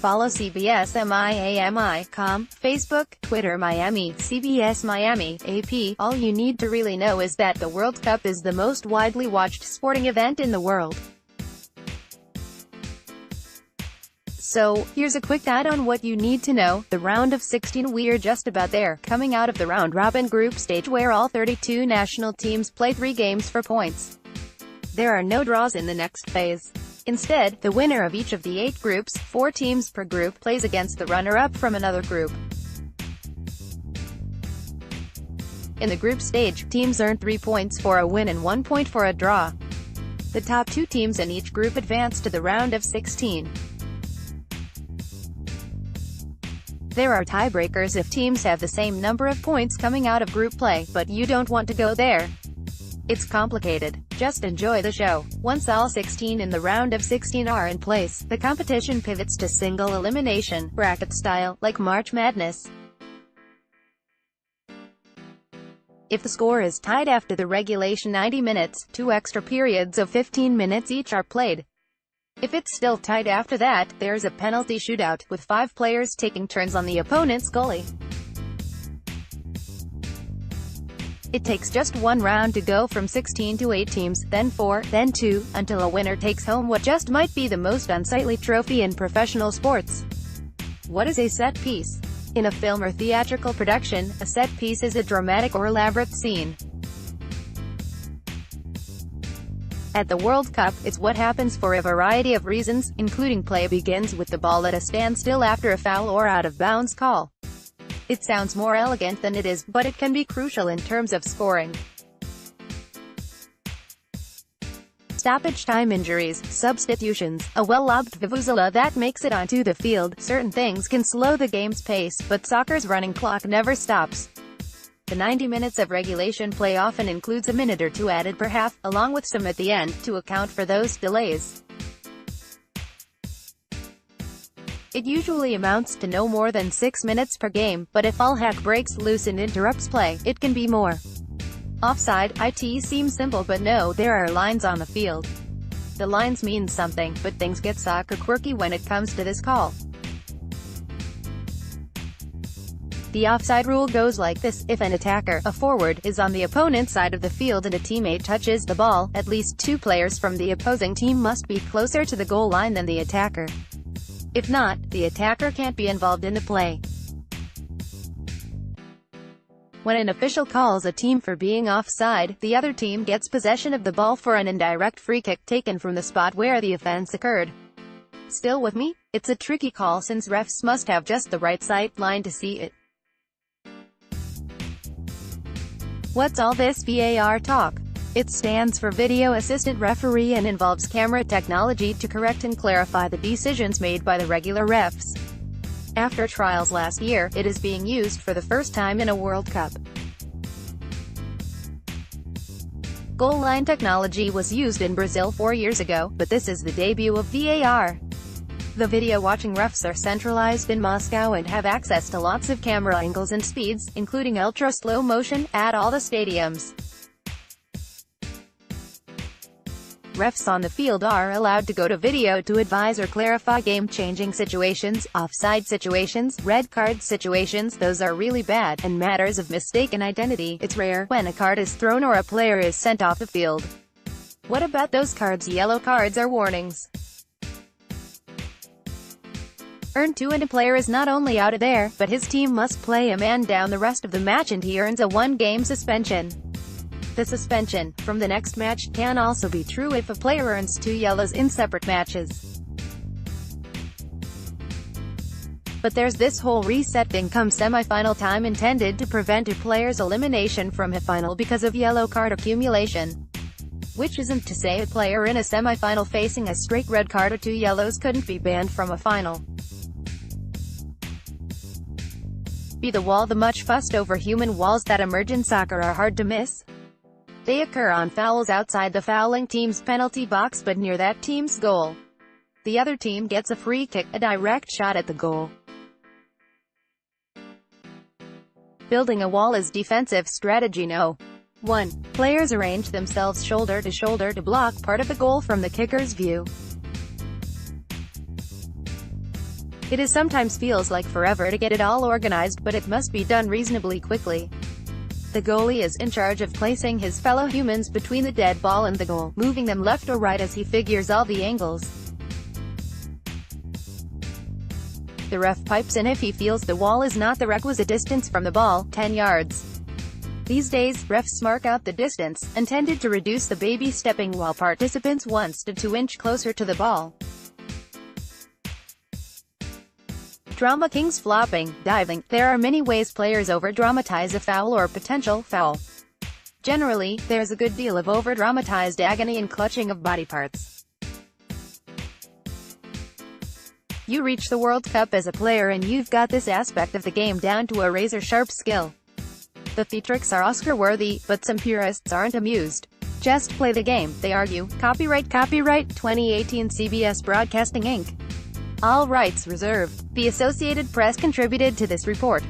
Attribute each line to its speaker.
Speaker 1: Follow CBS Miami.com, Facebook, Twitter Miami, CBS Miami, AP. All you need to really know is that the World Cup is the most widely watched sporting event in the world. So, here's a quick guide on what you need to know. The round of 16, we're just about there, coming out of the round-robin group stage where all 32 national teams play 3 games for points. There are no draws in the next phase. Instead, the winner of each of the 8 groups, 4 teams per group, plays against the runner-up from another group. In the group stage, teams earn 3 points for a win and 1 point for a draw. The top 2 teams in each group advance to the round of 16. There are tiebreakers if teams have the same number of points coming out of group play, but you don't want to go there. It's complicated. Just enjoy the show. Once all 16 in the round of 16 are in place, the competition pivots to single elimination, bracket style, like March Madness. If the score is tied after the regulation 90 minutes, 2 extra periods of 15 minutes each are played. If it's still tied after that, there's a penalty shootout, with 5 players taking turns on the opponent's goalie. It takes just 1 round to go from 16 to 8 teams, then 4, then 2, until a winner takes home what just might be the most unsightly trophy in professional sports. What is a set piece? In a film or theatrical production, a set piece is a dramatic or elaborate scene. At the World Cup, it's what happens for a variety of reasons, including play begins with the ball at a standstill after a foul or out-of-bounds call. It sounds more elegant than it is, but it can be crucial in terms of scoring. Stoppage time, injuries, substitutions, a well-lobbed vuvuzela that makes it onto the field. Certain things can slow the game's pace, but soccer's running clock never stops. The 90 minutes of regulation play often includes a minute or 2 added per half, along with some at the end, to account for those delays. It usually amounts to no more than 6 minutes per game, but if all heck breaks loose and interrupts play, it can be more. Offside, it seems simple, but no, there are lines on the field. The lines mean something, but things get soccer quirky when it comes to this call. The offside rule goes like this: if an attacker, a forward, is on the opponent's side of the field and a teammate touches the ball, at least 2 players from the opposing team must be closer to the goal line than the attacker. If not, the attacker can't be involved in the play. When an official calls a team for being offside, the other team gets possession of the ball for an indirect free kick taken from the spot where the offense occurred. Still with me? It's a tricky call since refs must have just the right sight line to see it. What's all this VAR talk? It stands for Video Assistant Referee and involves camera technology to correct and clarify the decisions made by the regular refs. After trials last year, it is being used for the first time in a World Cup. Goal line technology was used in Brazil 4 years ago, but this is the debut of VAR. The video watching refs are centralized in Moscow and have access to lots of camera angles and speeds, including ultra-slow motion, at all the stadiums. Refs on the field are allowed to go to video to advise or clarify game-changing situations, offside situations, red card situations, those are really bad, and matters of mistaken identity. It's rare when a card is thrown or a player is sent off the field. What about those cards? Yellow cards are warnings. Earn 2 and a player is not only out of there, but his team must play a man down the rest of the match and he earns a 1-game suspension. The suspension from the next match can also be true if a player earns 2 yellows in separate matches. But there's this whole reset thing come semi-final time intended to prevent a player's elimination from a final because of yellow card accumulation. Which isn't to say a player in a semi-final facing a straight red card or 2 yellows couldn't be banned from a final. Be the wall. The much fussed over human walls that emerge in soccer are hard to miss. They occur on fouls outside the fouling team's penalty box but near that team's goal. The other team gets a free kick, a direct shot at the goal. Building a wall is defensive strategy. No. 1. Players arrange themselves shoulder to shoulder to block part of the goal from the kicker's view. It is sometimes feels like forever to get it all organized, but it must be done reasonably quickly. The goalie is in charge of placing his fellow humans between the dead ball and the goal, moving them left or right as he figures all the angles. The ref pipes in if he feels the wall is not the requisite distance from the ball, 10 yards. These days, refs mark out the distance, intended to reduce the baby stepping while participants 1 to 2 inch closer to the ball. Drama kings flopping, diving. There are many ways players over-dramatize a foul or potential foul. Generally, there's a good deal of over-dramatized agony and clutching of body parts. You reach the World Cup as a player and you've got this aspect of the game down to a razor-sharp skill. The theatrics are Oscar-worthy, but some purists aren't amused. Just play the game, they argue. Copyright 2018 CBS Broadcasting Inc. All rights reserved. The Associated Press contributed to this report.